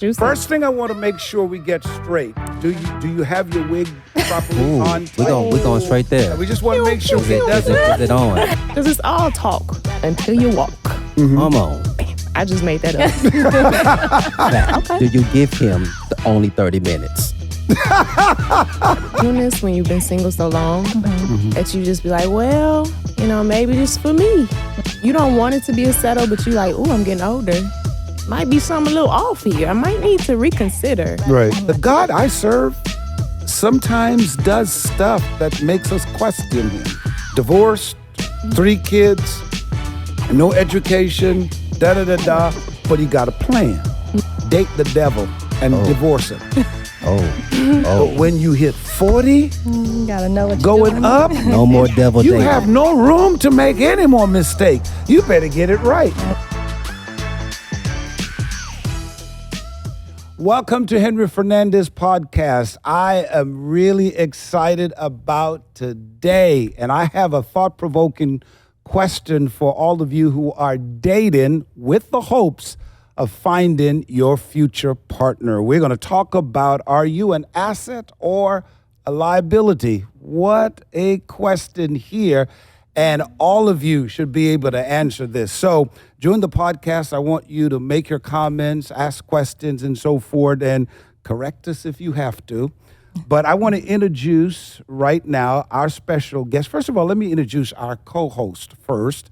Juicy. First thing I want to make sure we get straight. Do you have your wig properly on? We're going straight there. We just want to make sure Is it it on? Because it's all talk until you walk. Come on. I just made that up. Now, do you give him only 30 minutes? Doing this when you've been single so long that you just be like, well, maybe this is for me. You don't want it to be a settle, but you like, ooh, I'm getting older. Might be something a little off here. I might need to reconsider. Right. The God I serve sometimes does stuff that makes us question him. Divorced, 3 kids, no education, da-da-da-da, but he got a plan. Date the devil and divorce him. But when you hit 40, You gotta know what you're going doing. up, No more devil you dating. have no room to make any more mistakes. You better get it right. Welcome to Henry Fernandez podcast. I am really excited about today, and I have a thought-provoking question for all of you who are dating with the hopes of finding your future partner. We're going to talk about, are you an asset or a liability? What a question here. And all of you should be able to answer this. So during the podcast, I want you to make your comments, ask questions, and so forth, and correct us if you have to. But I want to introduce right now our special guest. First of all, let me introduce our co-host first.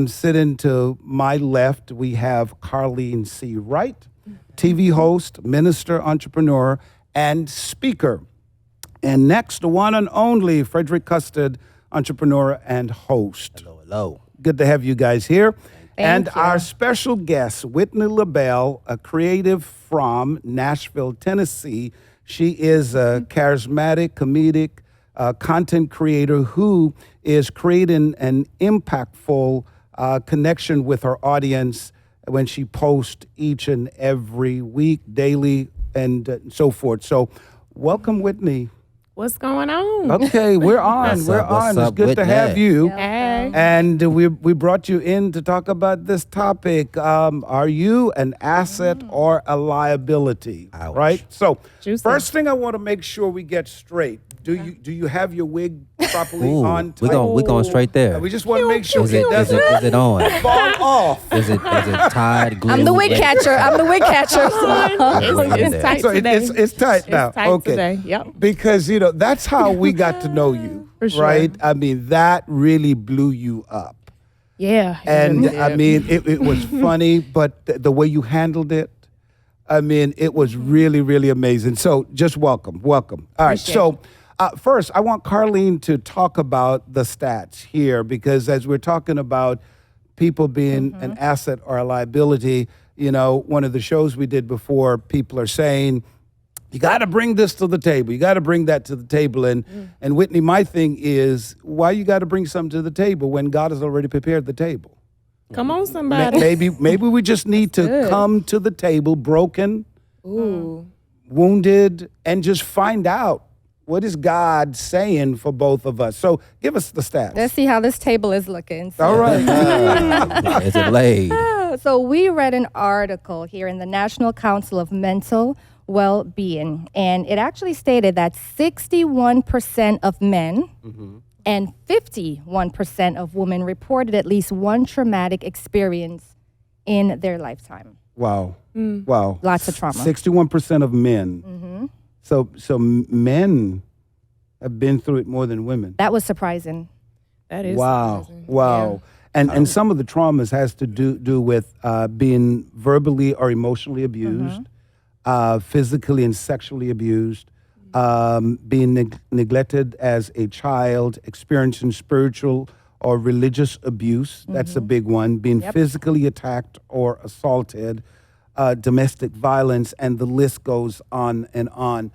Sitting to my left, we have Carlene C. Wright, TV host, minister, entrepreneur, and speaker. And next, the one and only Frederick Custard, entrepreneur and host. Hello. Good to have you guys here. Thank you. Our special guest, Whitney Labelle, a creative from Nashville, Tennessee. She is a charismatic, comedic content creator who is creating an impactful connection with her audience when she posts each and every week, daily, and so forth. So welcome, Whitney. What's going on? Okay, we're on. What's We're up, what's on. It's up, good to Whitney? have you. Hey. And we brought you in to talk about this topic. Are you an asset or a liability? Ouch. Right? So Juicy. first thing I want to make sure we get straight. Do you have your wig properly on? We're going straight there. We just want to make sure Is it it doesn't is it on? fall off. Is it tied, glued? I'm the wig catcher. It's tight So today. it's tight now. It's tight Okay. today. Yep. Because, that's how we got to know you, For sure. right? I mean, that really blew you up. Yeah. it And really I did. mean, it was funny, but the way you handled it, I mean, it was really, really amazing. So just welcome. All right. Appreciate So first, I want Carlene to talk about the stats here, because as we're talking about people being an asset or a liability, one of the shows we did before, people are saying, you got to bring this to the table. You got to bring that to the table. And Whitney, my thing is, why you got to bring something to the table when God has already prepared the table? Come on, somebody. Maybe we just need to good. come to the table broken, Ooh. wounded, and just find out what is God saying for both of us. So give us the stats. Let's see how this table is looking. So, All right. Is it laid? so we read an article here in the National Council of Mental Well-Being, and it actually stated that 61% of men and 51% of women reported at least one traumatic experience in their lifetime. Wow. Wow. Lots of trauma. 61% of men. So men have been through it more than women. That was surprising. That is Wow. surprising. Wow. And some of the traumas has to do with being verbally or emotionally abused, physically and sexually abused, being neglected as a child, experiencing spiritual or religious abuse. That's a big one. Being physically attacked or assaulted, domestic violence, and the list goes on and on.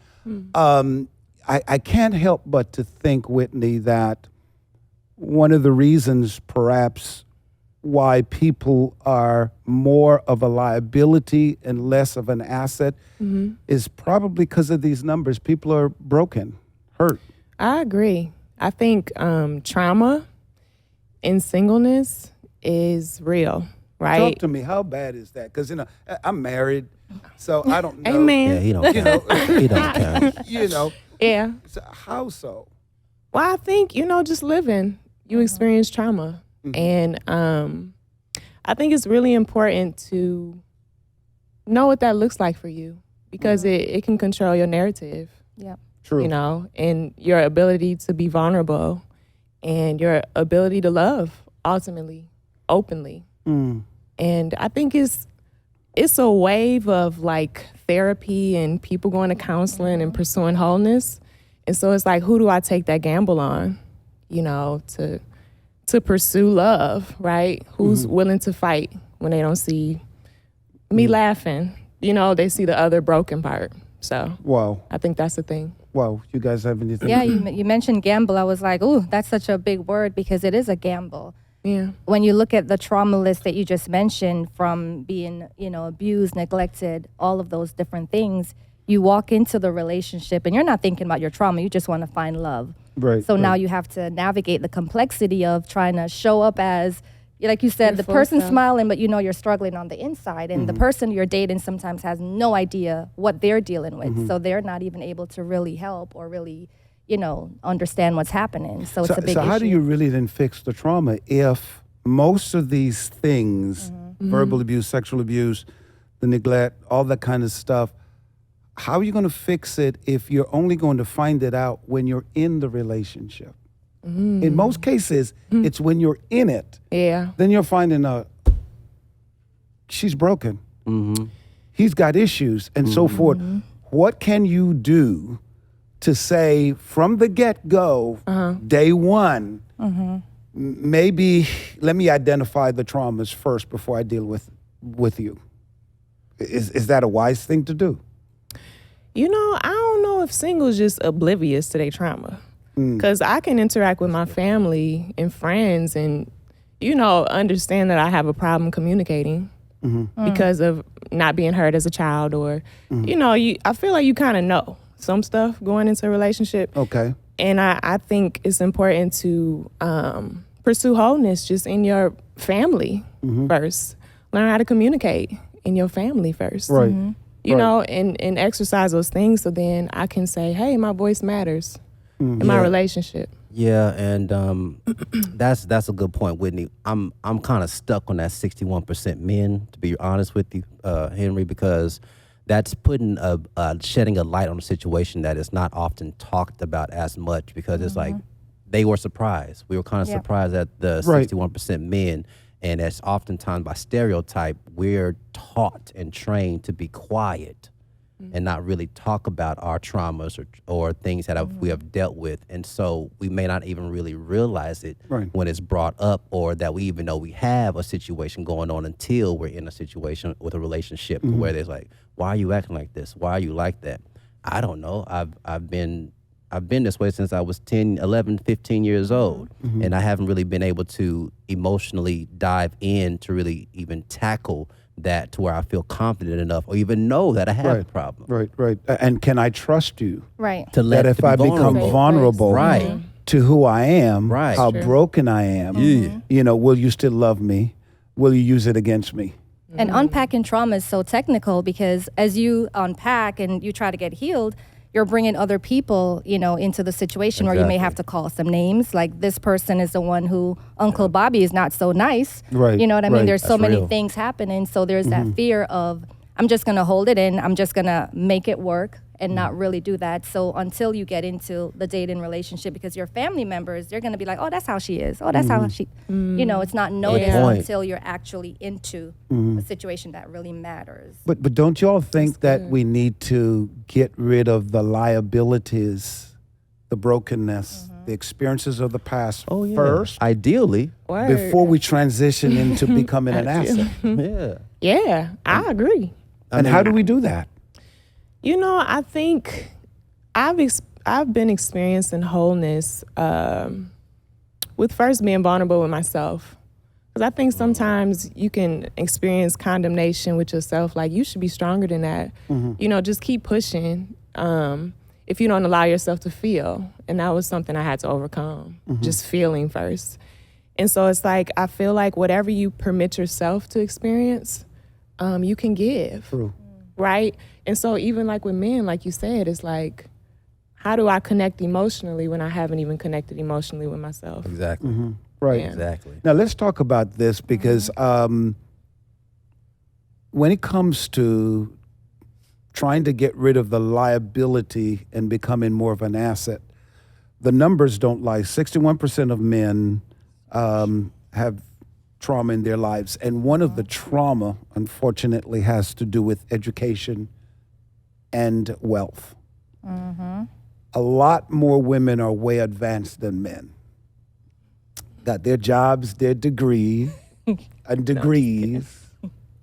I can't help but to think, Whitney, that one of the reasons perhaps why people are more of a liability and less of an asset is probably because of these numbers. People are broken, hurt. I agree. I think trauma in singleness is real, right? Talk to me. How bad is that? Because I'm married. So I don't know. Amen. Yeah, he don't count. He don't count. You know, Yeah. so how so? Well, I think, just living, you experience trauma. And I think it's really important to know what that looks like for you because it can control your narrative, Yeah. True. and your ability to be vulnerable and your ability to love ultimately, openly. And I think it's a wave of like therapy and people going to counseling and pursuing wholeness. And so it's like, who do I take that gamble on, to pursue love, right? Who's willing to fight when they don't see me laughing? They see the other broken part. So Wow. I think that's the thing. Wow. You guys have anything? Yeah, you mentioned gamble. I was like, ooh, that's such a big word because it is a gamble. Yeah. When you look at the trauma list that you just mentioned from being, abused, neglected, all of those different things, you walk into the relationship and you're not thinking about your trauma. You just want to find love. Right. So now right. you have to navigate the complexity of trying to show up as, like you said, Your the full person self. smiling, but you're struggling on the inside. And the person you're dating sometimes has no idea what they're dealing with. So they're not even able to really help or really, understand what's happening. So it's a big So issue. how do you really then fix the trauma if most of these things, verbal abuse, sexual abuse, the neglect, all that kind of stuff, how are you going to fix it if you're only going to find it out when you're in the relationship? In most cases, it's when you're in it. Yeah. Then you're finding out she's broken. He's got issues and so forth. What can you do to say from the get-go, day one, maybe let me identify the traumas first before I deal with you? Is that a wise thing to do? I don't know if singles just oblivious to their trauma. Because I can interact with my family and friends and, understand that I have a problem communicating because of not being heard as a child or, I feel like you kind of know some stuff going into a relationship. Okay. And I think it's important to pursue wholeness just in your family first. Learn how to communicate in your family first. Right. And exercise those things so then I can say, hey, my voice matters in my relationship. Yeah, and that's a good point, Whitney. I'm kind of stuck on that 61% men, to be honest with you, Henry, because that's putting shedding a light on a situation that is not often talked about as much because it's like they were surprised. We were kind of surprised at the 61% men, and that's oftentimes by stereotype, we're taught and trained to be quiet and not really talk about our traumas or things that we have dealt with. And so we may not even really realize it when it's brought up or that we even know we have a situation going on until we're in a situation with a relationship where there's like, why are you acting like this? Why are you like that? I don't know. I've been this way since I was 10, 11, 15 years old. And I haven't really been able to emotionally dive in to really even tackle that to where I feel confident enough or even know that I have a problem. Right. And can I trust you? Right. To let That if I become vulnerable to who I am, how broken I am, will you still love me? Will you use it against me? And unpacking trauma is so technical because as you unpack and you try to get healed, you're bringing other people, into the situation where you may have to call some names. Like this person is the one who Uncle Bobby is not so nice. Right. You know what I mean? There's so many real. things happening. So there's that fear of, I'm just going to hold it in. I'm just going to make it work and not really do that. So until you get into the dating relationship, because your family members, they're going to be like, oh, that's how she is. Oh, that's how she, it's not noticed until you're actually into a situation that really matters. But don't you all think that we need to get rid of the liabilities, the brokenness, the experiences of the past first Ideally. before we transition into becoming an asset? Yeah, I agree. And how do we do that? I think I've been experiencing wholeness with first being vulnerable with myself. Because I think sometimes you can experience condemnation with yourself, like you should be stronger than that. Just keep pushing if you don't allow yourself to feel. And that was something I had to overcome, just feeling first. And so it's like, I feel like whatever you permit yourself to experience, you can give. True. right? And so even like with men, like you said, it's like, how do I connect emotionally when I haven't even connected emotionally with myself? Exactly. Right. Yeah. Exactly. Now let's talk about this because when it comes to trying to get rid of the liability and becoming more of an asset, the numbers don't lie. 61% of men have trauma in their lives. And one of the trauma, unfortunately, has to do with education and wealth. A lot more women are way advanced than men. Got their jobs, their degrees, Why am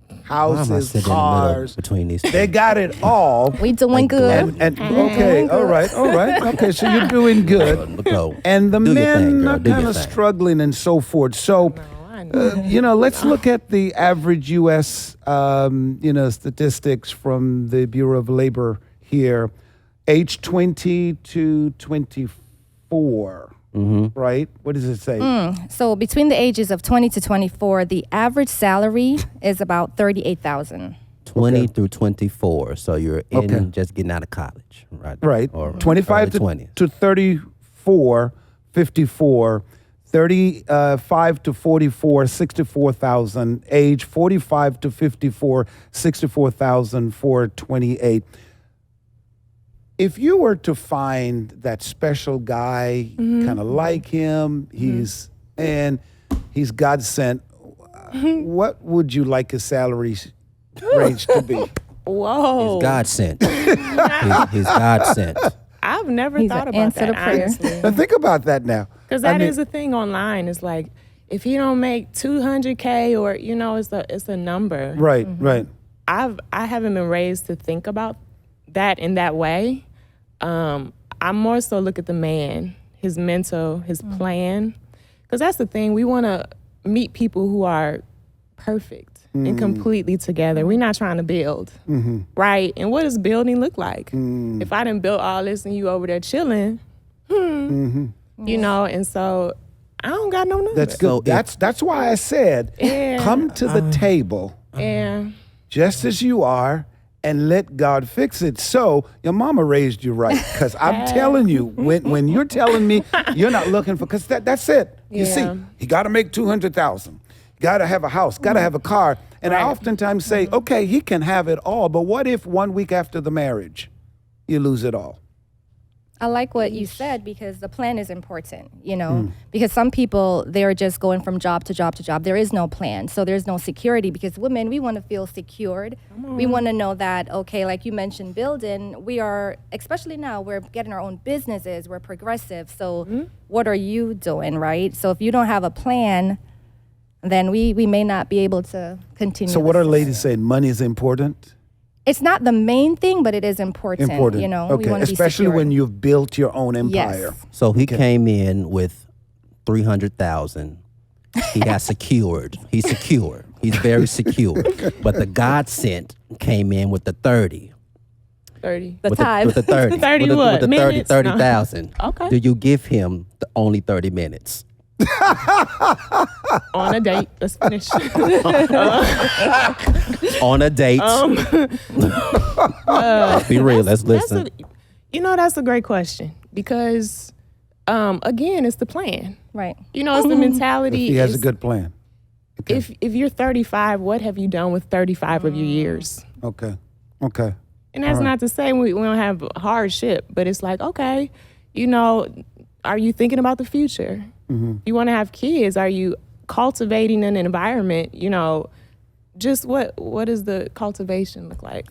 I houses, sitting in the middle cars. between these two? They got it all. We doing good. And okay, all right. Okay, so you're doing good. Go. And the Do your thing, men girl. are Do your kind of thing. struggling and so forth. So, let's look at the average U.S. Statistics from the Bureau of Labor here, age 20 to 24. Right? What does it say? So between the ages of 20 to 24, the average salary is about $38,000. 20 through 24. So you're in Okay. just getting out of college, right? Right. Or 25 early 20s. to 34, 54. 35 to 44, 64,000. Age 45 to 54, 64,000 for 28. If you were to find that special guy, kind of like him, he's God sent, what would you like his salary range to be? Whoa. He's God sent. He's God sent. I've never He's thought an about answer that, to prayer. honestly. Now think about that now. Because that is a thing online. It's like, if you don't make $200K or, it's a number. Right, right. I haven't been raised to think about that in that way. I more so look at the man, his mental, his plan. Because that's the thing. We want to meet people who are perfect and completely together. We're not trying to build, right? And what does building look like? If I didn't build all this and you over there chilling, and so I don't got no numbers. That's good. That's why I said, Yeah. come to the table Yeah. just as you are and let God fix it. So your mama raised you right, because I'm telling you, when you're telling me you're not looking for, because that's it. You see, Yeah. you got to make 200,000. Got to have a house. Got to have a car. And I oftentimes say, okay, he can have it all, but what if 1 week after the marriage, you lose it all? I like what you said because the plan is important, because some people, they're just going from job to job to job. There is no plan. So there's no security because women, we want to feel secured. We want to know that, okay, like you mentioned, building, we are, especially now, we're getting our own businesses. We're progressive. So what are you doing, right? So if you don't have a plan, then we may not be able to continue. So what are ladies saying? Money is important? It's not the main thing, but it is important. Important. We Okay. want to be Especially secured. when you've built your own empire. Yes. So he came in with 300,000. He got secured. He's secure. He's very secure. But the God sent came in with the 30. 30. The with time. with the 30. 30 with the, what? With the Minutes? 30,000. Okay. Do you give him the only 30 minutes? On a date. Let's finish. On a date. Be real. Let's listen. That's a great question because, again, it's the plan. Right. It's the mentality. If he has a is- good plan. Okay. If you're 35, what have you done with 35 of your years? Okay. And that's not to say we don't have hardship, but it's like, okay, are you thinking about the future? You want to have kids? Are you cultivating an environment? Just what does the cultivation look like?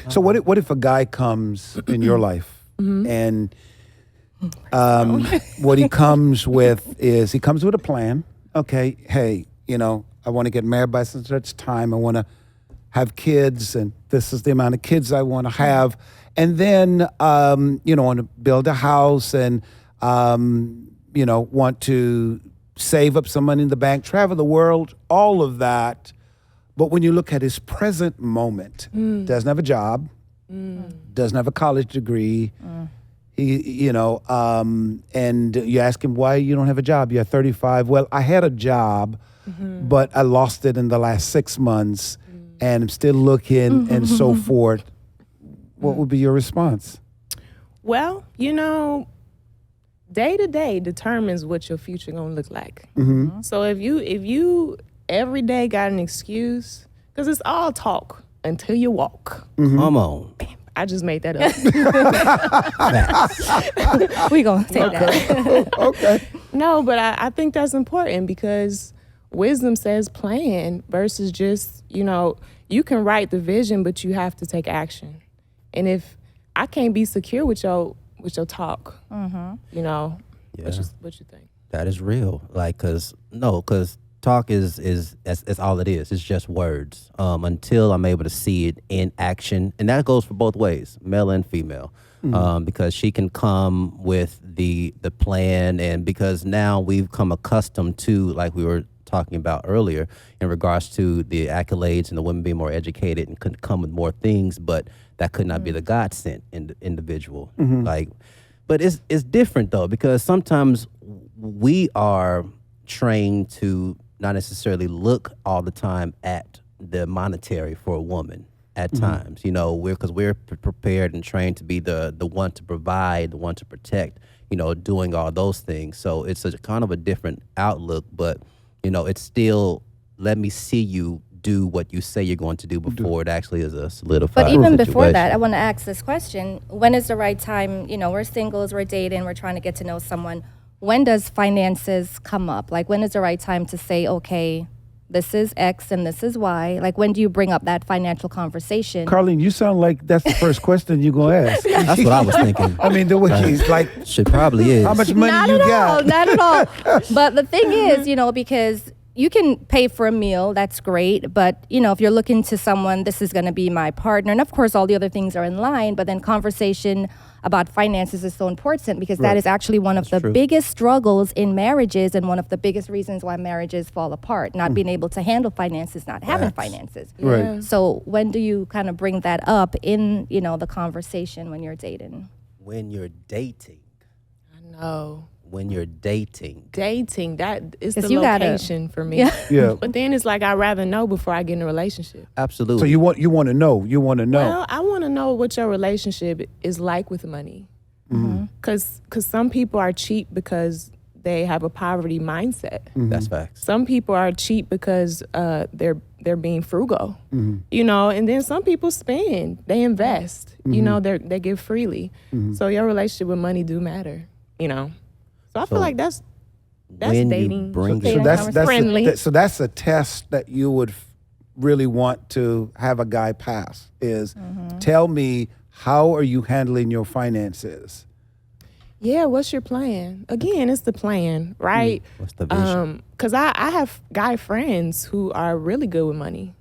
So what if a guy comes in your life and what he comes with is he comes with a plan. Okay, hey, I want to get married by such time. I want to have kids, and this is the amount of kids I want to have. And then, want to build a house and, want to save up some money in the bank, travel the world, all of that. But when you look at his present moment, doesn't have a job, doesn't have a college degree, he, and you ask him, why you don't have a job? You're 35. Well, I had a job, but I lost it in the last 6 months. and I'm still looking and so forth, what would be your response? Well, day to day determines what your future gonna look like. So if you every day got an excuse, because it's all talk until you walk. Come on. I just made that up. We gonna take that. Okay. No, but I think that's important because wisdom says plan versus just, you can write the vision, but you have to take action. And if I can't be secure with your talk, what you think? That is real. Like, cause talk is all it is. It's just words. Until I'm able to see it in action, and that goes for both ways, male and female. Because she can come with the plan, and because now we've come accustomed to, like we were talking about earlier, in regards to the accolades and the women being more educated and could come with more things, but that could not be the God sent individual. But it's different though, because sometimes we are trained to not necessarily look all the time at the monetary for a woman at times, because we're prepared and trained to be the one to provide, the one to protect, doing all those things. So it's a kind of a different outlook, but, it's still, let me see you do what you say you're going to do before it actually is a solidified But even situation. before that, I want to ask this question. When is the right time? We're singles, we're dating, we're trying to get to know someone. When does finances come up? Like, when is the right time to say, okay, this is X and this is Y? Like, when do you bring up that financial conversation? Carlene, you sound like that's the first question you're going to ask. That's what I was thinking. I mean, the way he's like, Shit probably is. how much money Not you at got? all, not at all. But the thing is, because you can pay for a meal, that's great. But, if you're looking to someone, this is going to be my partner. And of course, all the other things are in line. But then conversation about finances is so important because that is actually one of the biggest struggles in marriages and one of the biggest reasons why marriages fall apart. Not being able to handle finances, not having finances. Right. So when do you kind of bring that up in, the conversation when you're dating? When you're dating. I know. When you're dating, that is the 'Cause you gotta- location for me. Yeah. But then it's like I'd rather know before I get in a relationship. absolutely. So you want to know. You want to know. Well, I want to know what your relationship is like with money. Because some people are cheap because they have a poverty mindset. That's facts. Some people are cheap because they're being frugal, and then some people spend, they invest, they give freely. So your relationship with money do matter, So I feel like that's when dating. you bring dating it, that's friendly. so that's a test that you would really want to have a guy pass is tell me, how are you handling your finances? Yeah, what's your plan? Again, it's the plan, right? what's the vision? Because I have guy friends who are really good with money,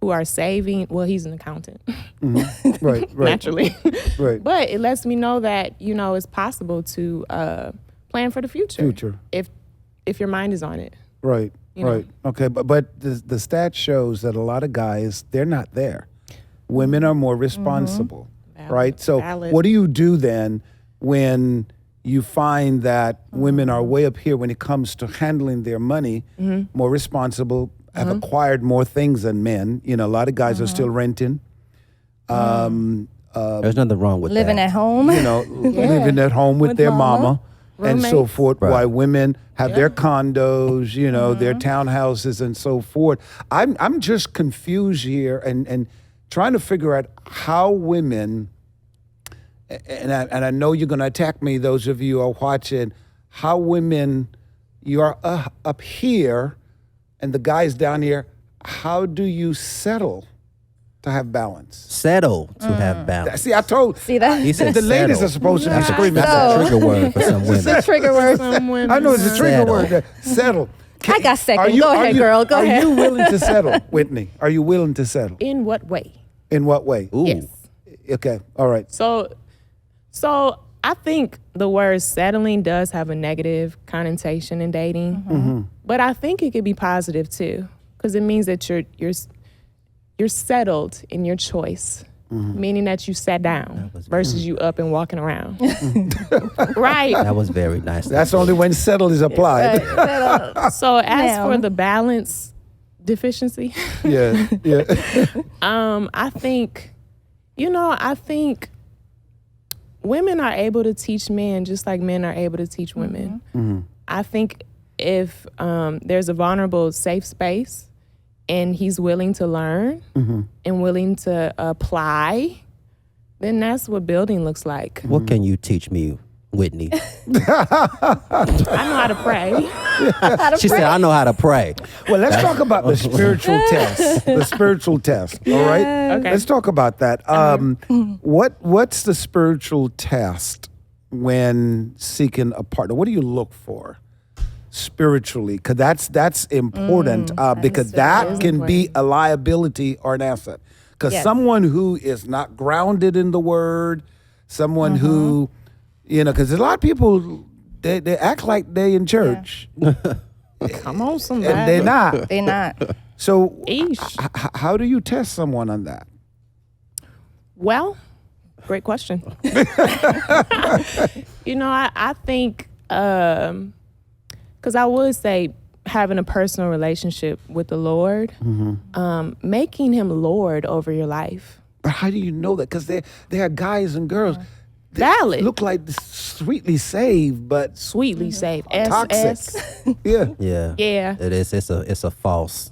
who are saving. Well, he's an accountant, Right. naturally. Right. But it lets me know that, it's possible to plan for the future. If your mind is on it. Right. You know. Right. Okay. But the stat shows that a lot of guys, they're not there. Women are more responsible. Right. So Valid. what do you do then when you find that women are way up here when it comes to handling their money, more responsible, have acquired more things than men? A lot of guys are still renting. There's nothing wrong with Living that. at home. Living at home with their mama. And so Roommates. forth, Right. why women have their condos, their townhouses and so forth. I'm just confused here and trying to figure out how women, and I know you're going to attack me, those of you who are watching, how women, you're up here and the guys down here, how do you settle to have balance? Settle to have balance. See, I told See that? He said the ladies settle. are supposed to be That's a- screaming. That's a trigger word for some women. The trigger word. Some women. I know it's a trigger Settle. word. Settle. I got second. Are you- Go are ahead, you- girl. Go ahead. Are you willing to settle, Whitney? Are you willing to settle? In what way? In what way? Ooh. Yes. Okay. All right. So I think the word settling does have a negative connotation in dating, but I think it could be positive too, because it means that you're settled in your choice, meaning that you sat down versus you up and walking around. Right. That was very nice. That's only when settle is applied. So as Now. for the balance, deficiency. Yeah, yeah. I think women are able to teach men just like men are able to teach women. I think if there's a vulnerable, safe space and he's willing to learn and willing to apply, then that's what building looks like. What can you teach me, Whitney? I know how to pray. She said, I know how to pray. Well, let's talk about the spiritual test. The spiritual test. All right. Okay. Let's talk about that. What's the spiritual test when seeking a partner? What do you look for spiritually? Because that's important. Because that can be a liability or an asset. Because someone who is not grounded in the Word, someone who, because a lot of people they act like they in church. Come on, somebody. And they're not. They're not. So Eesh. how do you test someone on that? Well, great question. I think, because I would say having a personal relationship with the Lord, making him Lord over your life. But how do you know that? Because they are guys and girls. They Valid. look like sweetly saved, but Sweetly saved. toxic. SS. Yeah. Yeah. Yeah. It is. It's a false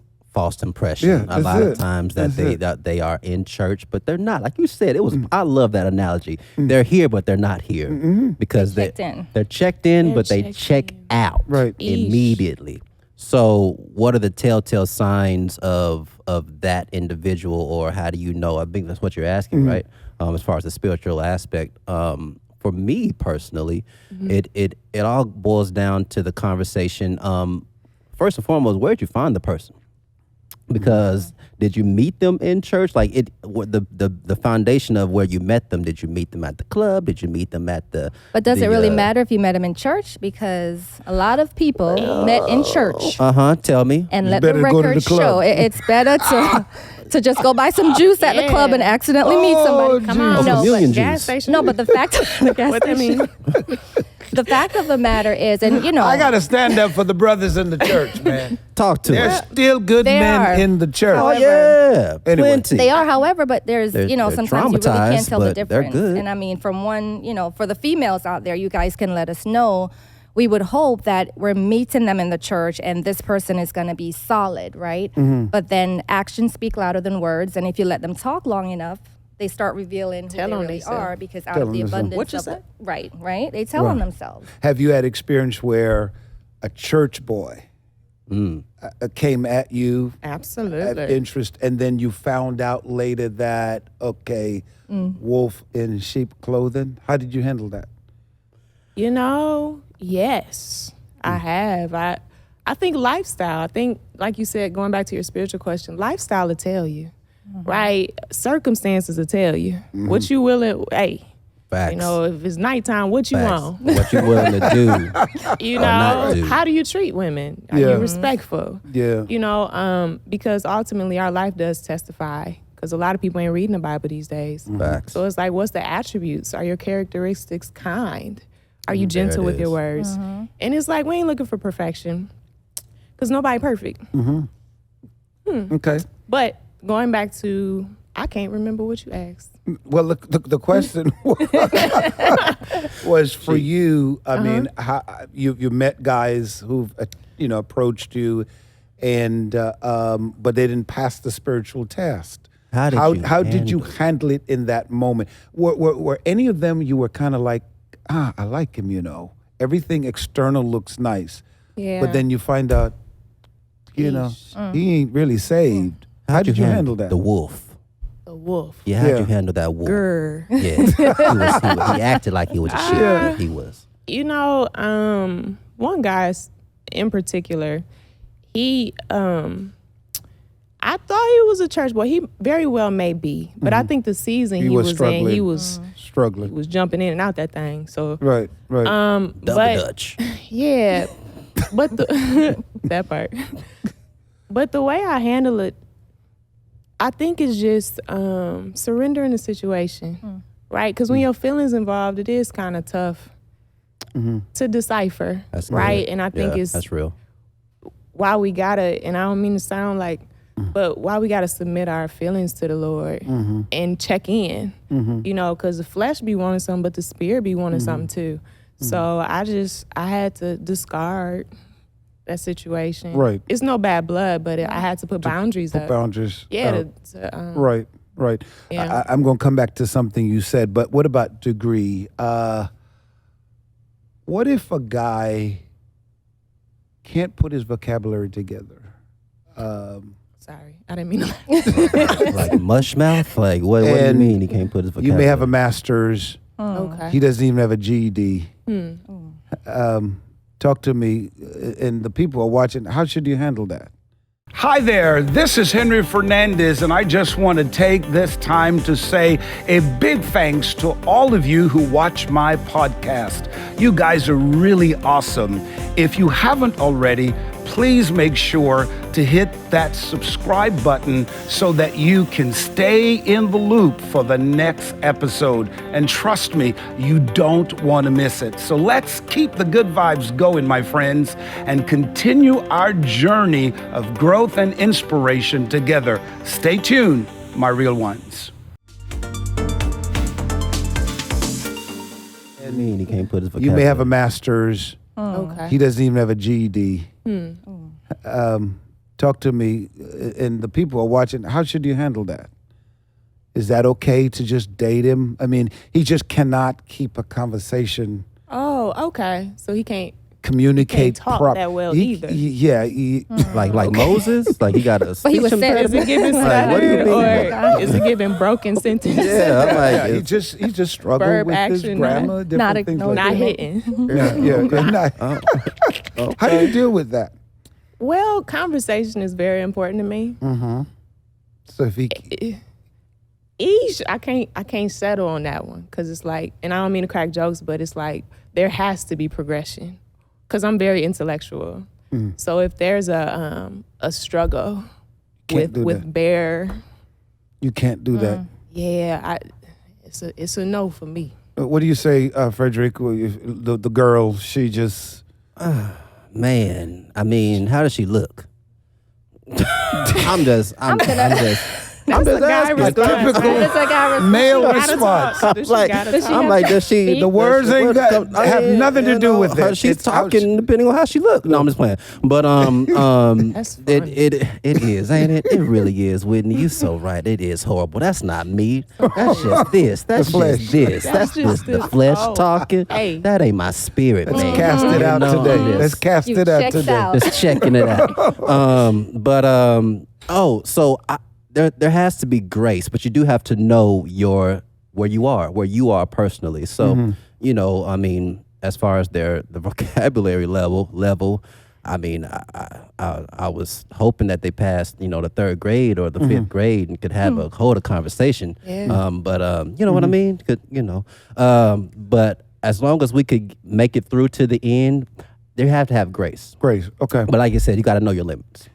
impression. Yeah, a lot that's of it. times That's it. that they are in church, but they're not. Like you said, it was. I love that analogy. They're here, but they're not here because They're checked in. They're checked in, They're but they checked check in. out Right. immediately. So, what are the telltale signs of that individual, or how do you know? I think that's what you're asking, right? As far as the spiritual aspect. For me personally, it all boils down to the conversation. First and foremost, where'd you find the person? Because did you meet them in church? Like the foundation of where you met them. Did you meet them at the club? Did you meet them at the? But does it really matter if you met them in church? Because a lot of people met in church. Tell me. And let better the go to the record club. show. It's better to just go buy some juice at the club and accidentally meet somebody. Come on. Oh, communion Gas juice. station. No, but the fact the gas What that station. mean? The fact of the matter is, and I got to stand up for the brothers in the church, man. Talk to There's us. still good They men are. in the church. Oh However, yeah, Anyway. plenty. they are, however, but there's, They're sometimes you really traumatized, can't tell the but they're difference. good. And I mean, from one, for the females out there, you guys can let us know. We would hope that we're meeting them in the church and this person is going to be solid, right? But then actions speak louder than words. And if you let them talk long enough, they start revealing who Tell they on really themselves. are because out Tell of the on themselves. abundance What you of said? right? They tell on themselves. Have you had experience where a church boy came at you at Absolutely. interest, and then you found out later that, wolf in sheep clothing? How did you handle that? Yes, I have. I think lifestyle. I think, like you said, going back to your spiritual question, lifestyle will tell you, right? Circumstances will tell you what you willing. Hey, Facts. if it's nighttime, what you Facts. want? What you willing to do? not do. How do you treat women? Are Yeah. you respectful? Yeah. Because ultimately our life does testify. Because a lot of people ain't reading the Bible these days. Facts. So it's like, what's the attributes? Are your characteristics kind? Are you There gentle it with your is. words? And it's like, we ain't looking for perfection. Because nobody perfect. Okay. But going back to, I can't remember what you asked. Well, the question was for you. I mean, how, you met guys who've approached you, and but they didn't pass the spiritual test. How did you handle it in that moment? Were any of them you were kind of like, I like him, everything external looks nice, Yeah. but then you find out, he ain't really saved. How did you handle that? The wolf. The wolf. Yeah, how'd Yeah. you handle that wolf? Grr. Yeah, he acted like he was a shit. Yeah. He was. One guy in particular, he, I thought he was a church boy. He very well may be, but I think the season he was in, struggling. he was struggling. jumping in and out that thing. So, Right. Double Dutch. yeah, but that part. But the way I handle it, I think is just surrendering the situation, right? Because when your feelings involved, it is kind of tough to decipher, That's right? good. And I think that's real. why we gotta, and I don't mean to sound like, but why we gotta submit our feelings to the Lord and check in, you know, because the flesh be wanting something, but the spirit be wanting something too. So I had to discard that situation. Right. It's no bad blood, but I had to put boundaries up. Boundaries. Yeah. Right. Yeah. I'm going to come back to something you said, but what about degree? What if a guy can't put his vocabulary together? Sorry, I didn't mean to. Like mush mouth? Like what do you And mean he can't put his vocabulary? You may have a master's. Okay. He doesn't even have a GED. Talk to me, and the people are watching. How should you handle that? Hi there, this is Henry Fernandez, and I just want to take this time to say a big thanks to all of you who watch my podcast. You guys are really awesome. If you haven't already, please make sure to hit that subscribe button so that you can stay in the loop for the next episode. And trust me, you don't want to miss it. So let's keep the good vibes going, my friends, and continue our journey of growth and inspiration together. Stay tuned, my real ones. I mean he can't put his vocabulary. You may have a master's. Okay. He doesn't even have a GED. Talk to me, and the people are watching. How should you handle that? Is that okay to just date him? I mean, he just cannot keep a conversation. Oh, okay. So he can't Communicate talk that well either. like Moses? Like he got a But he was speech saying- Is it giving Like, what do you stuttered, mean? or is it giving broken sentences? Yeah, I'm like, Yeah, he just struggled Verb, with his action, grammar, different not things ignored. like Not that. hitting. Yeah. How do you deal with that? Well, conversation is very important to me. So if he, I can't settle on that one because it's like, and I don't mean to crack jokes, but it's like there has to be progression because I'm very intellectual. So if there's a struggle Can't do with that. bear, you can't do that. yeah, it's a no for me. What do you say, Frederick? The girl, she just. man, I mean, how does she look? I'm just That's a guy asking. response. Typical right? It's like I male Gotta response. talk. Does she like, gotta Does she talk? I'm like, does she? speak? The words ain't got have nothing to do with her. it. She's It's how talking depending on how she look. No, I'm just playing. But That's funny. it is, ain't it? It really is, Whitney. You so right. It is horrible. That's not me. That's just this. That's flesh. just this. That's just the flesh talking. Hey. That ain't my spirit, Let's man. cast it out You know, today. I'm Let's just- cast You it out checked today. out. just checking it out. So there has to be grace, but you do have to know where you are personally. So you know, I mean, as far as the vocabulary level, I mean, I was hoping that they passed, you know, the third grade or the fifth grade and could hold a conversation. Yeah. But you know what I mean? Could you know? But as long as we could make it through to the end, they have to have grace. Grace. Okay. But like I said, you got to know your limits.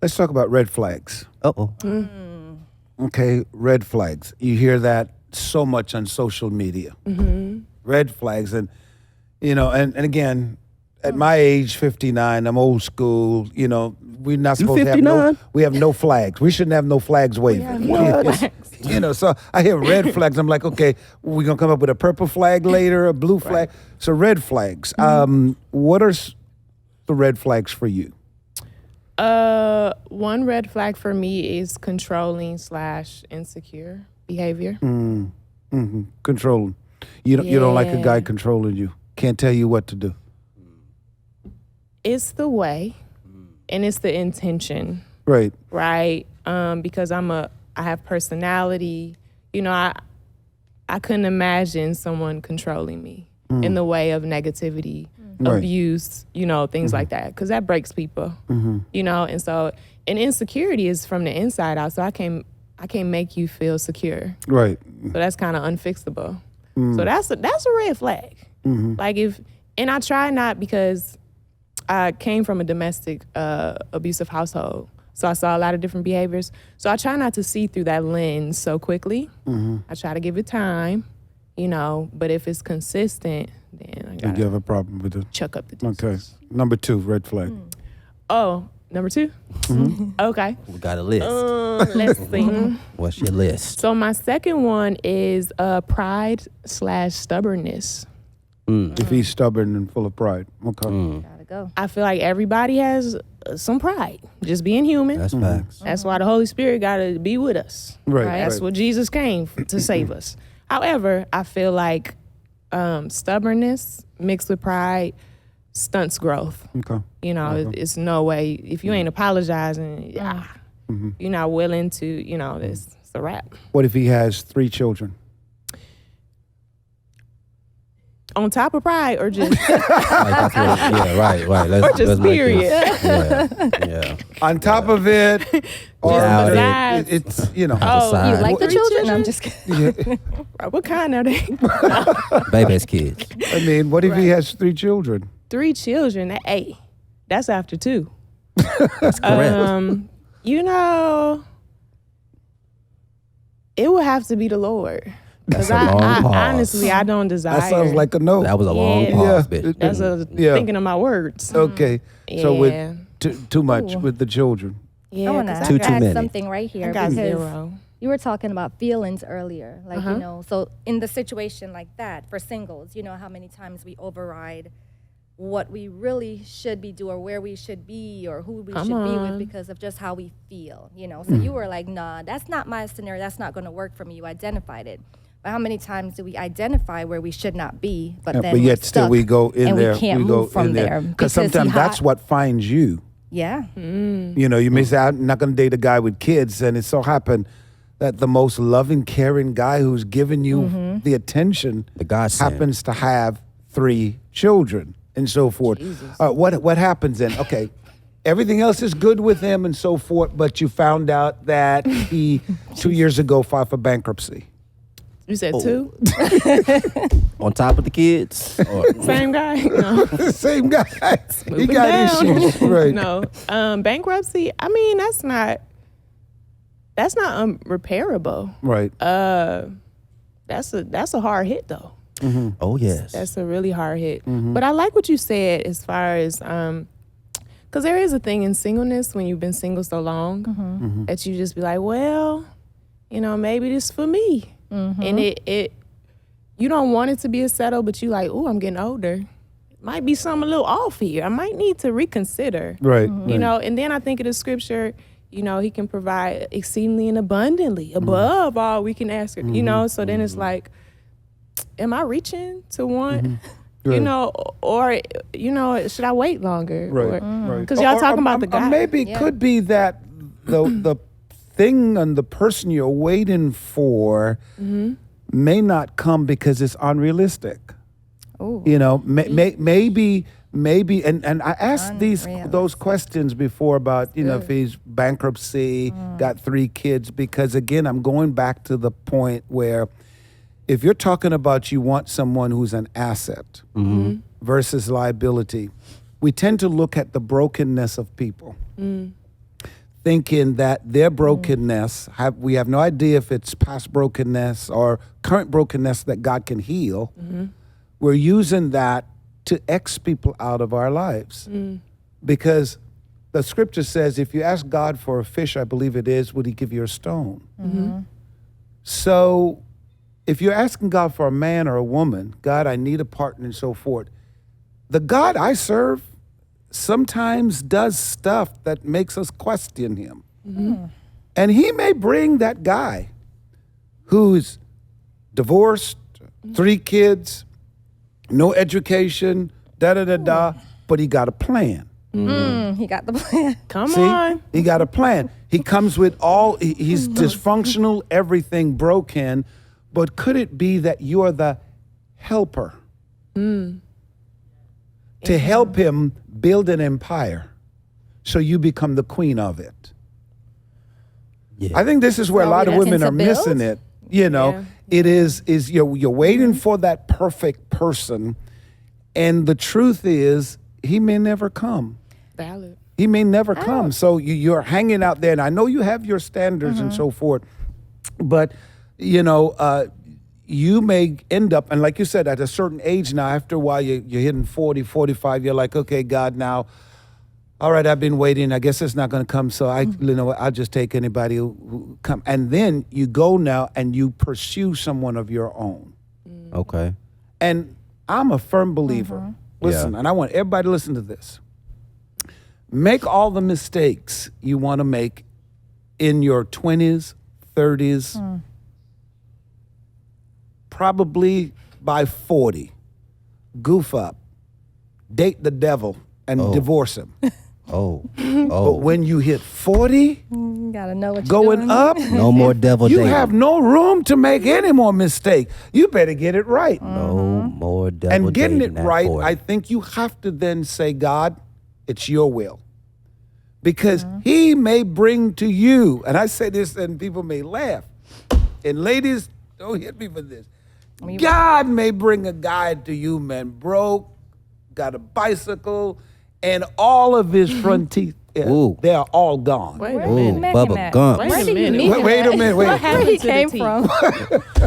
Let's talk about red flags. Uh-oh. Okay, red flags. You hear that so much on social media. Red flags, and you know, and again, at my age, 59, I'm old school. You know, we're not You supposed to have no. 59? We have no flags. We shouldn't have no flags waving. You know, so I hear red flags. I'm like, okay, we're gonna come up with a purple flag later, a blue flag. So red flags. What are the red flags for you? One red flag for me is controlling / insecure behavior. Controlling. You don't like a guy Yeah. controlling you. Can't tell you what to do. It's the way, and it's the intention, Right. right? Because I have personality. You know, I couldn't imagine someone controlling me in the way of negativity, Right. abuse, you know, things like that, because that breaks people. You know, and so and insecurity is from the inside out. So I can't make you feel secure. Right. So that's kind of unfixable. So that's a red flag. Like and I try not, because I came from a domestic abusive household. So I saw a lot of different behaviors. So I try not to see through that lens so quickly. I try to give it time, you know, but if it's consistent, then I You gotta have a problem with it. chuck up the Okay. distance. Number 2, red flag. Oh, number 2? Okay. We got a list. Let's see. What's your list? So my second one is pride/stubbornness. If he's stubborn and full of pride. Okay. Gotta go. I feel like everybody has some pride, just being human. That's facts. That's why the Holy Spirit got to be with us. Right. That's what Jesus came to save us. However, I feel like stubbornness mixed with pride stunts growth. Okay. You know, it's no way. If you ain't apologizing, you're not willing to, it's a wrap. What if he has 3 children? On top of pride or just Right. Let's just make period. Yeah. On top of it, or besides. it's You Aside. like the 3 children? I'm children? just kidding. What kind are they? Baby's kids. I mean, what if he has 3 children? 3 children. Hey, that's after 2. That's correct. It would have to be the Lord. That's Because a long pause. honestly, I don't desire. That sounds like a no. That was a long Yeah. pause, Yeah. bitch. That's thinking of my words. Okay. So Yeah. with too much Ooh. with the children. Yeah, I want to 'cause Too add many. something right here I got because 0. you were talking about feelings earlier, like so in the situation like that for singles, you know how many times we override what we really should be doing or where we should be or who we should be with because of just how we feel, So you were like, nah, that's not my scenario, that's not going to work for me. You identified it. But how many times do we identify where we should not be, but then But we're yet still stuck we go in and there. we can't go move from in there Because sometimes that's what finds you. Yeah. You may say, I'm not going to date a guy with kids. And it so happened that the most loving, caring guy who's giving you the attention The God sent. happens to have 3 children and so forth. What happens then? Okay, everything else is good with him and so forth, but you found out that he 2 years ago filed for bankruptcy. You said 2? On top of the kids? Or, Same guy? No. Same guy. He Moving got down. issues. Right. No. Bankruptcy, I mean, that's not unrepairable. Right. That's a hard hit though. oh, yes. That's a really hard hit. But I like what you said as far as because there is a thing in singleness when you've been single so long that you just be like, well, maybe this for me. And it you don't want it to be a settle, but you like, oh, I'm getting older. Might be something a little off here. I might need to reconsider. Right. And then I think of the scripture, he can provide exceedingly and abundantly above all we can ask, so then it's like, am I reaching to want, or, should I wait longer? Right. Right. Because y'all talking about the guy. Or maybe it could be that the thing and the person you're waiting for may not come because it's unrealistic. Ooh. Maybe, and I asked those questions before about if he's bankruptcy, got 3 kids, because again, I'm going back to the point where if you're talking about you want someone who's an asset versus liability, we tend to look at the brokenness of people. Thinking that their brokenness, we have no idea if it's past brokenness or current brokenness that God can heal. We're using that to X people out of our lives. Because the scripture says, if you ask God for a fish, I believe it is, would he give you a stone? So if you're asking God for a man or a woman, God, I need a partner and so forth, the God I serve sometimes does stuff that makes us question him. And he may bring that guy who's divorced, 3 kids, no education, but he got a plan. He got the plan. Come See? on. He got a plan. He comes with he's dysfunctional, everything broken, but could it be that you're the helper? To help him build an empire so you become the queen of it. Yeah. I think this is where a lot of women are missing it. It is you're waiting for that perfect person, and the truth is he may never come. Valid. He may never come. So you're hanging out there, and I know you have your standards and so forth, but you may end up, and like you said, at a certain age now, after a while, you're hitting 40, 45, you're like, okay, God, now all right, I've been waiting. I guess it's not going to come, so I'll just take anybody who come. And then you go now and you pursue someone of your own. Okay. And I'm a firm believer. Listen, Yeah. and I want everybody to listen to this. Make all the mistakes you want to make in your 20s, 30s, probably by 40. Goof up, date the devil, and divorce him. But when you hit 40, You gotta know what you're going doing. up, No more devil you dating. have no room to make any more mistake. You better get it right. No more devil And getting dating it at right, 40. I think you have to then say, God, it's your will. Because he may bring to you, and I say this and people may laugh, and ladies, don't hit me for this. God may bring a guy to you, man, broke, got a bicycle, and all of his front teeth, Ooh. they are all gone. Wait a Ooh, minute. met Bubba him at? Gump. Wait Where a did you minute. meet him Wait a at? minute, What wait. happened Where he to came the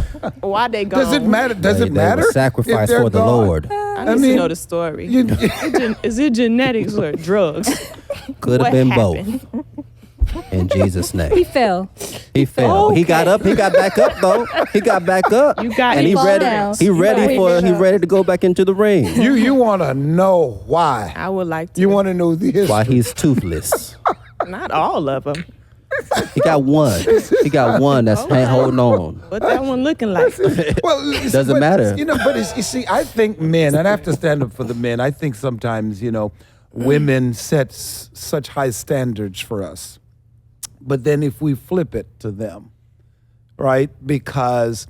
teeth? from? Why they gone? Does it matter? Does it They matter? were if sacrificed they're for the gone? Lord. I I need mean, to know the story. You- Is it genetics or drugs? Could have What been happened? both. In Jesus' He name. fell. He fell. He got up. He got back up though. He got back up. You got and he fall ready. down. He ready You he ready to go back into the ring. you want to know why? I would like to. You want to know the history? Why he's toothless. Not all of them. He got one. He got one that's holding on. What that one looking like? Well, it's- Doesn't but, matter. You know, but you see, I think men, and I have to stand up for the men. I think sometimes, women set such high standards for us. But then if we flip it to them, right? Because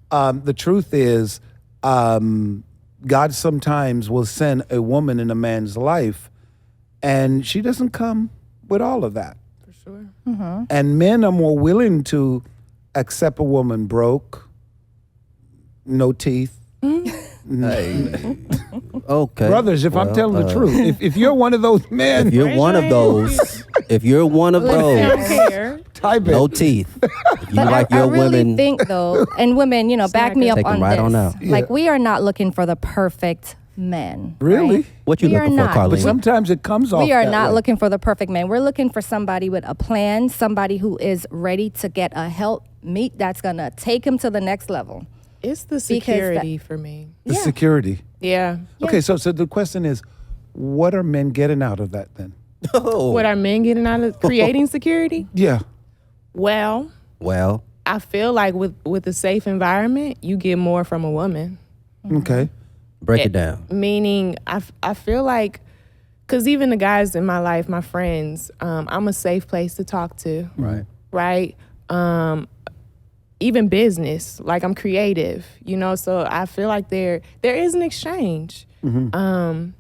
the truth is, God sometimes will send a woman in a man's life, and she doesn't come with all of that. For sure. And men are more willing to accept a woman broke, no teeth. Hey. Okay. Brothers, if I'm telling the truth, if you're one of those men, If you're Raise one your of those, if you're one of I don't those, care. type it. no teeth. If you But like I your really women, think though, and women, back me up Take 'em on right this. on out. Like Yeah. we are not looking for the perfect man. Really? right? what you We are looking for, not. But Carlene? sometimes it comes off. We are that not way. looking for the perfect man. We're looking for somebody with a plan, somebody who is ready to get a helpmeet that's gonna take him to the next level. It's the that- security for me. the Yeah. security. Yeah. Okay, so the question is, what are men getting out of that then? Oh. What are men getting out of creating security? Yeah. Well, Well, I feel like with a safe environment, you get more from a woman. Okay. break it down. Meaning, I feel like, because even the guys in my life, my friends, I'm a safe place to talk to. Right. Right? Even business, like I'm creative, so I feel like there is an exchange. And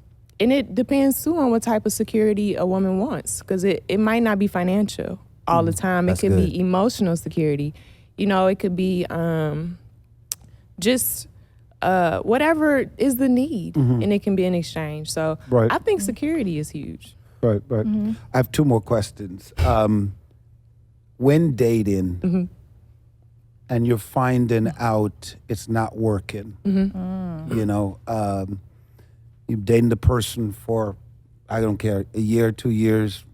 it depends too on what type of security a woman wants, because it might not be financial all the time. That's It could good. be emotional security. It could be just whatever is the need, and it can be an exchange. So Right. I think security is huge. Right. I have two more questions. When dating and you're finding out it's not working, you've dated the person for, I don't care, a year, 2 years,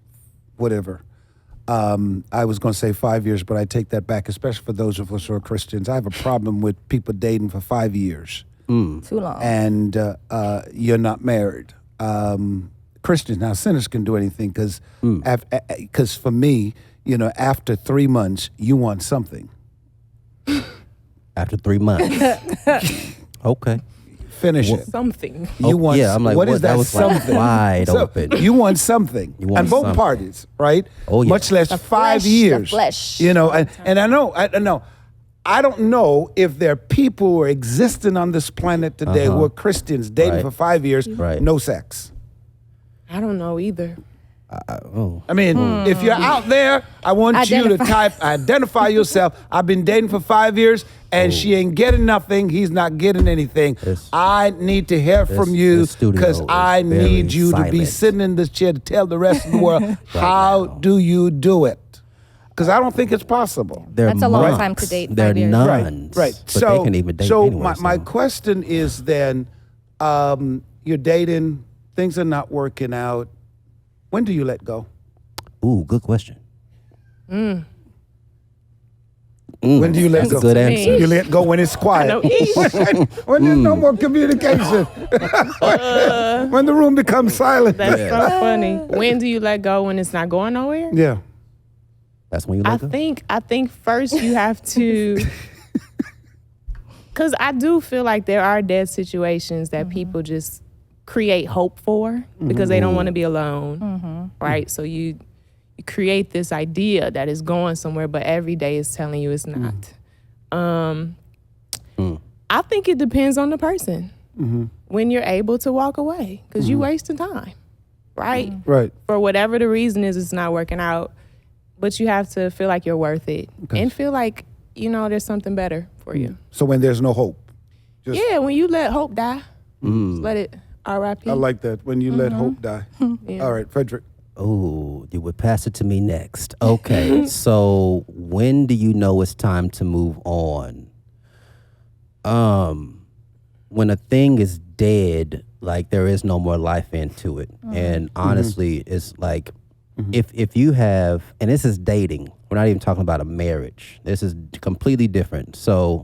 whatever. I was going to say 5 years, but I take that back, especially for those of us who are Christians. I have a problem with people dating for 5 years Too long. and you're not married. Christians, now sinners can do anything because for me, after 3 months, you want something. After 3 months. Okay. Finish it. Something. You want, yeah, I'm like, what what? is That that was like something? wide So, open. You want something. You want on both something. parties, right? Oh, yeah. Much less 5 flesh, the years. flesh. And I know. I don't know if there are people who are existing on this planet today who are Christians dating Right. for 5 years, Right. no sex. I don't know either. Oh. I mean, if you're out there, I want you to identify yourself. I've been dating for 5 years, and she ain't getting nothing. He's not getting anything. This- I need to hear from you this studio because is I very need you to be silent. sitting in this chair to tell the rest of the world how now. do you do it? Because I don't think it's possible. They're That's a long monks. time to date, They're 5 years. nuns. Right. But they can even date so anyway. my question is then, you're dating, things are not working out. When do you let go? Ooh, good question. When do you let That's go? a good answer. You let go when it's quiet. When there's no more communication. When the room becomes silent. That's so funny. When do you let go when it's not going nowhere? Yeah. That's when you let go? I think first you have to, because I do feel like there are dead situations that people just create hope for because they don't want to be alone, right? So you create this idea that is going somewhere, but every day is telling you it's not. I think it depends on the person when you're able to walk away because you wasting time, right? Right. For whatever the reason is, it's not working out, but you have to feel like you're worth it and feel like, there's something better for you. So when there's no hope. Yeah, when you let hope die, just let it R.I.P. I like that. When you let hope die. Yeah. All right, Frederick. Oh, you would pass it to me next. Okay, so when do you know it's time to move on? When a thing is dead, like there is no more life into it. And honestly, it's like if you have, and this is dating, we're not even talking about a marriage. This is completely different. So,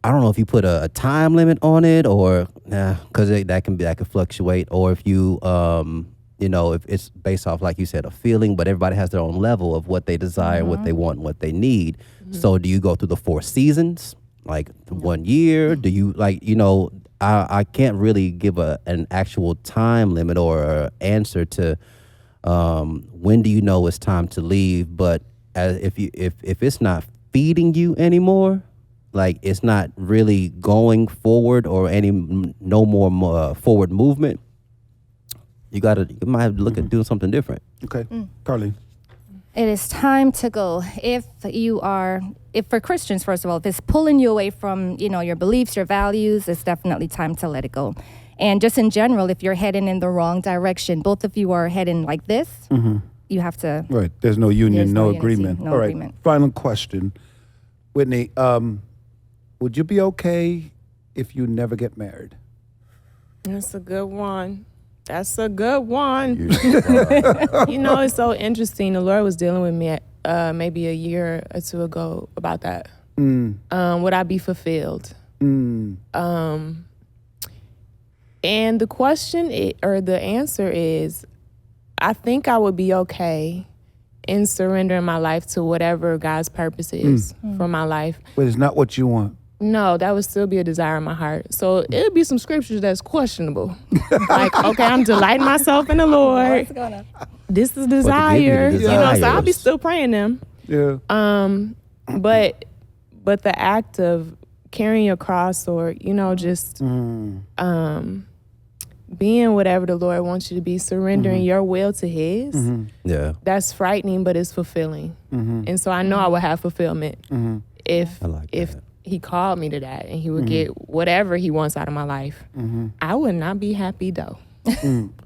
I don't know if you put a time limit on it or because that could fluctuate, or if you if it's based off, like you said, a feeling, but everybody has their own level of what they desire, what they want, and what they need. So do you go through the 4 seasons, like 1 year? Do you I can't really give an actual time limit or a answer to when do you know it's time to leave, but if it's not feeding you anymore, like it's not really going forward or no more forward movement, you might have to look at doing something different. Okay. Carlene. It is time to go. If for Christians, first of all, if it's pulling you away from, your beliefs, your values, it's definitely time to let it go. And just in general, if you're heading in the wrong direction, both of you are heading like this, you have to. Right. There's no union, no unity, agreement. no All right. agreement. Final question. Whitney, would you be okay if you never get married? That's a good one. It's so interesting. The Lord was dealing with me maybe a year or two ago about that. Would I be fulfilled? And the question or the answer is, I think I would be okay in surrendering my life to whatever God's purpose is for my life. But it's not what you want. No, that would still be a desire in my heart. So it'll be some scriptures that's questionable. Like, okay, I'm delighting myself in the Lord. What's going on? This is desire. the So I'll be desires. still praying them. Yeah. But the act of carrying your cross or, just being whatever the Lord wants you to be, surrendering your will to His, Yeah. that's frightening, but it's fulfilling. And so I know I would have fulfillment if I like if that. He called me to that and He would get whatever He wants out of my life. I would not be happy though.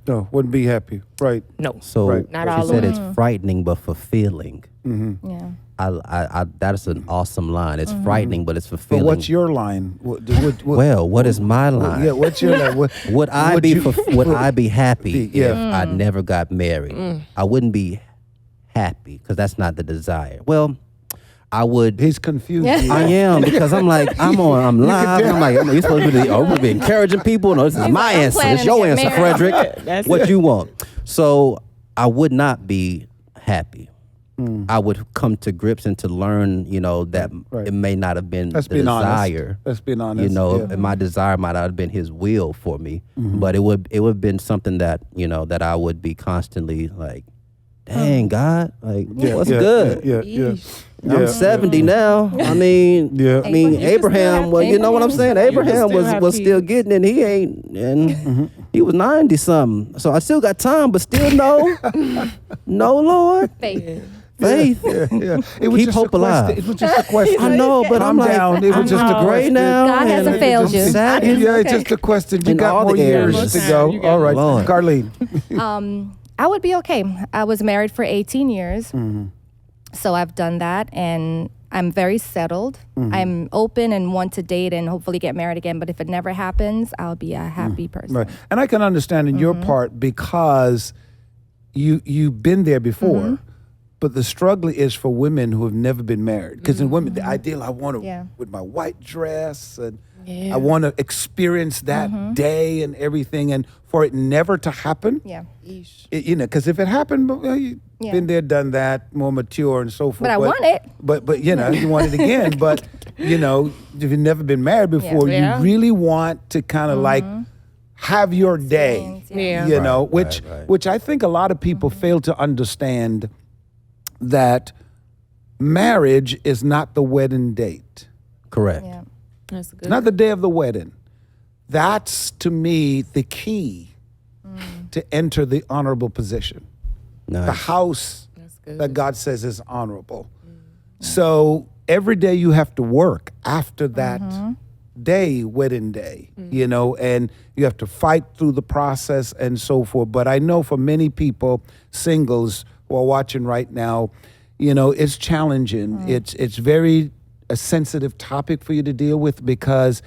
No, wouldn't be happy. Right. No. So Right. Not she all said the it's frightening but fulfilling. Yeah. I that is an awesome line. It's frightening, but it's But fulfilling. what's your line? Well, what is my line? Yeah, what's your line? Would I be happy Yeah. if I never got married? I wouldn't be happy because that's not the desire. Well, I would. He's confused. I am because I'm live. I'm like, you're supposed to be encouraging people. No, this is my answer. planning It's your to get answer, married. Frederick. That's What it. you want? So I would not be happy. I would come to grips and to learn, that Right. it may not have been Let's the be desire. honest. Let's be honest. And my desire might not have been His will for me, but it would have been something that that I would be constantly like, dang God, like what's good? Yeah. I'm 70 now. I mean, Yeah. I mean, You can still Abraham. have Well, you know what I'm kids. saying. Abraham still have was still kids. getting it. He ain't, and he was 90 something. So I still got time, but still no, Lord, Faith. faith. Yeah. It was Keep just hope a question. alive. It was just a question. I know, but Calm I'm like, down. It was I'm just a gray question. now. God hasn't and failed you. I'm sagging. Yeah, it's just a question. You In got all more the years areas. to go. All right, Lord. Carlene. I would be okay. I was married for 18 years. So I've done that, and I'm very settled. I'm open and want to date and hopefully get married again. But if it never happens, I'll be a happy person. Right. And I can understand in your part because you've been there before. But the struggle is for women who have never been married. Because in women, the ideal, I want to, with my white dress, and I want to experience that day and everything. And for it never to happen, because if it happened, well, you've been there, done that, more mature and so forth. But I want it. But you want it again. But, if you've never been married before, you really want to kind of like have your day, which I think a lot of people fail to understand that marriage is not the wedding date. Correct. Yeah. That's good. Not the day of the wedding. That's, to me, the key to enter the honorable position. Nice. The house that God says is honorable. So every day you have to work after that day, wedding day, and you have to fight through the process and so forth. But I know for many people, singles who are watching right now, it's challenging. It's very a sensitive topic for you to deal with because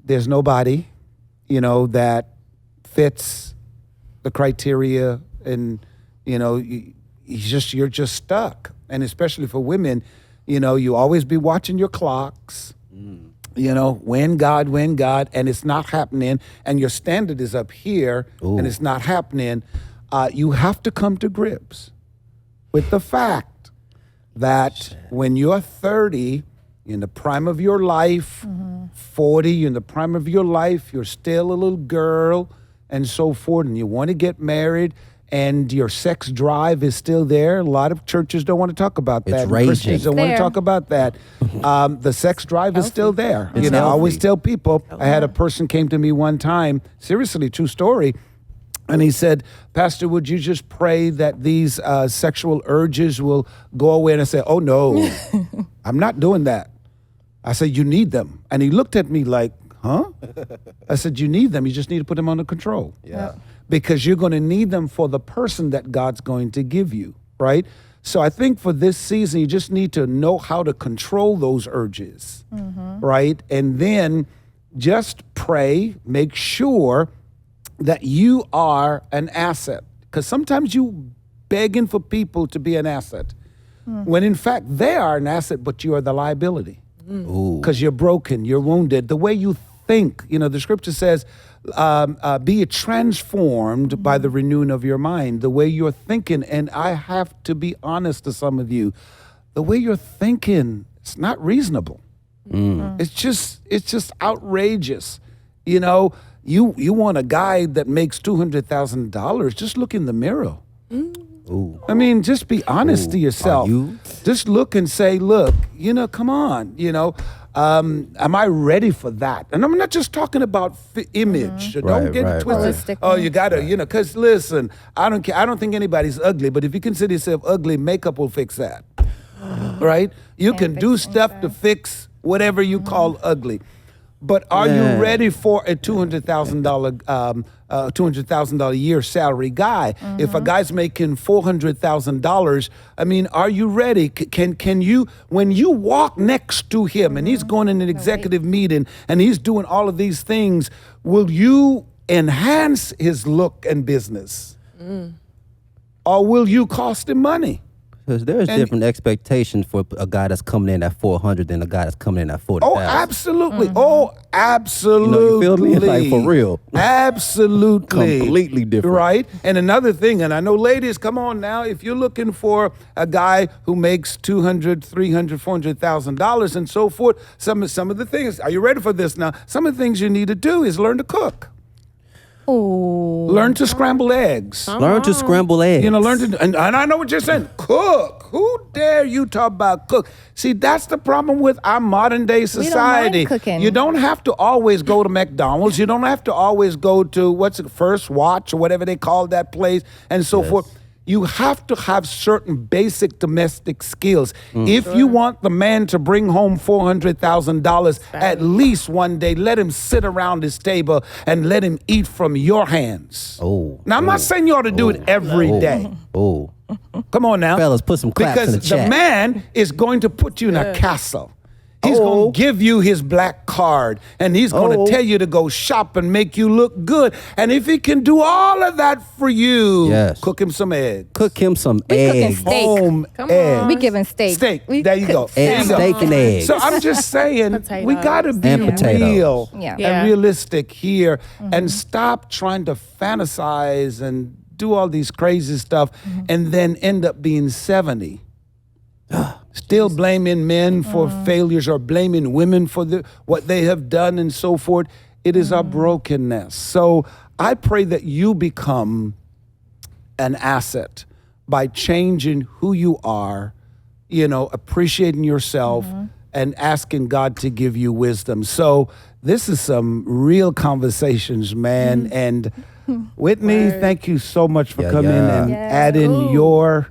there's nobody, that fits the criteria, and you're just stuck. And especially for women, you always be watching your clocks. When God, and it's not happening, and your standard is up here, and it's not happening. You have to come to grips with the fact that when you're 30, in the prime of your life, 40, you're in the prime of your life, you're still a little girl and so forth, and you want to get married, and your sex drive is still there. A lot of churches don't want to talk about that. It's raging. Christians don't want to talk about that. The sex drive is still there. It's I always healthy. tell people, I had a person came to me one time, seriously, true story, and he said, Pastor, would you just pray that these sexual urges will go away? And I said, oh, no, I'm not doing that. I said, you need them. And he looked at me like, huh? I said, you need them. You just need to put them under control. Yeah. Because you're going to need them for the person that God's going to give you, right? So I think for this season, you just need to know how to control those urges, right? And then just pray, make sure that you are an asset. Because sometimes you begging for people to be an asset, when in fact they are an asset, but you are the liability. Because you're broken, you're wounded. The way you think, the scripture says, be transformed by the renewing of your mind, the way you're thinking. And I have to be honest to some of you, the way you're thinking, it's not reasonable. It's just outrageous. You want a guy that makes $200,000, just look in the mirror. I mean, just be honest to yourself. Just look and say, look, come on, am I ready for that? And I'm not just talking about image. So don't get it twisted. Oh, you gotta, because listen, I don't care. I don't think anybody's ugly, but if you consider yourself ugly, makeup will fix that, right? You can do stuff to fix whatever you call ugly. But are you ready for a $200,000 a year salary guy? If a guy's making $400,000, I mean, are you ready? Can you, when you walk next to him and he's going in an executive meeting and he's doing all of these things, will you enhance his look and business? Or will you cost him money? Because there's different expectations for a guy that's coming in at 400 than a guy that's coming in at 40,000. Oh, absolutely. Oh, absolutely. You feel me? Like, for real. Absolutely. Completely different. Right? And another thing, and I know ladies, come on now, if you're looking for a guy who makes $200,000, $300,000, $400,000 and so forth, some of the things, are you ready for this now? Some of the things you need to do is learn to cook. Learn to scramble eggs. Learn to scramble eggs. Learn to, and I know what you're saying, cook. Who dare you talk about cook? See, that's the problem with our modern day society. We don't mind cooking. You don't have to always go to McDonald's. You don't have to always go to, First Watch or whatever they call that place and so forth. You have to have certain basic domestic skills. If you want the man to bring home $400,000 at least one day, let him sit around his table and let him eat from your hands. Now, I'm not saying you ought to do it every day. Come on now. Fellas, put some claps because in the chat. man is going to put you in a castle. He's going to give you his black card, and he's going to tell you to go shop and make you look good. And if he can do all of that for you, cook him some eggs. Cook him some We cooking eggs. steak. Home eggs. We giving steak. Steak. We There you go. cook There you go. Steak and eggs. So I'm just saying, we got to be And potatoes. real Yeah. and realistic here and stop trying to fantasize and do all these crazy stuff and then end up being 70. Still blaming men for failures or blaming women for what they have done and so forth. It is our brokenness. So I pray that you become an asset by changing who you are, appreciating yourself and asking God to give you wisdom. So this is some real conversations, man. And Whitney, thank you so much for coming and adding your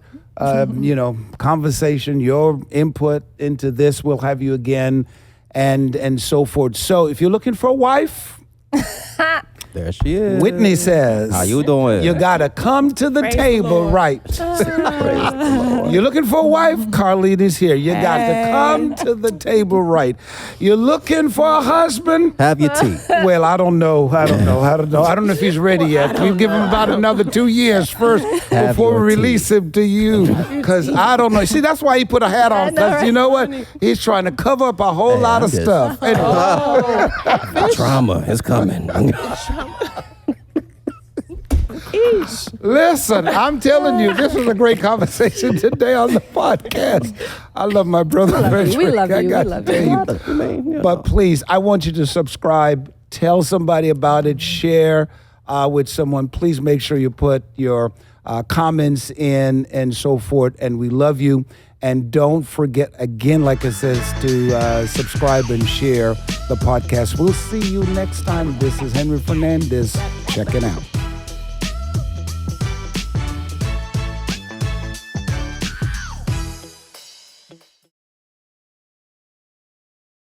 conversation, your input into this. We'll have you again and so forth. So if you're looking for a wife, There she is. Whitney says, How you doing? You got to come to the Praise the table Lord. right. You're looking for a wife? Carlene is here. You got to come to the table right. You're looking for a husband? Have your tea. Well, I don't know. I don't know if he's ready yet. We give him about another 2 years first Have before we your release him to you. Because I don't know. See, that's why he put a hat on. Because you know what? He's trying to cover up a whole lot of I'm just- stuff. And Trauma is coming. listen, I'm telling you, this was a great conversation today on the podcast. I love my brother. We love you. I We got love to tell you. But please, I want you to subscribe. Tell somebody about it. Share with someone. Please make sure you put your comments in and so forth. And we love you. And don't forget, again, like it says, to subscribe and share the podcast. We'll see you next time. This is Henry Fernandez checking out.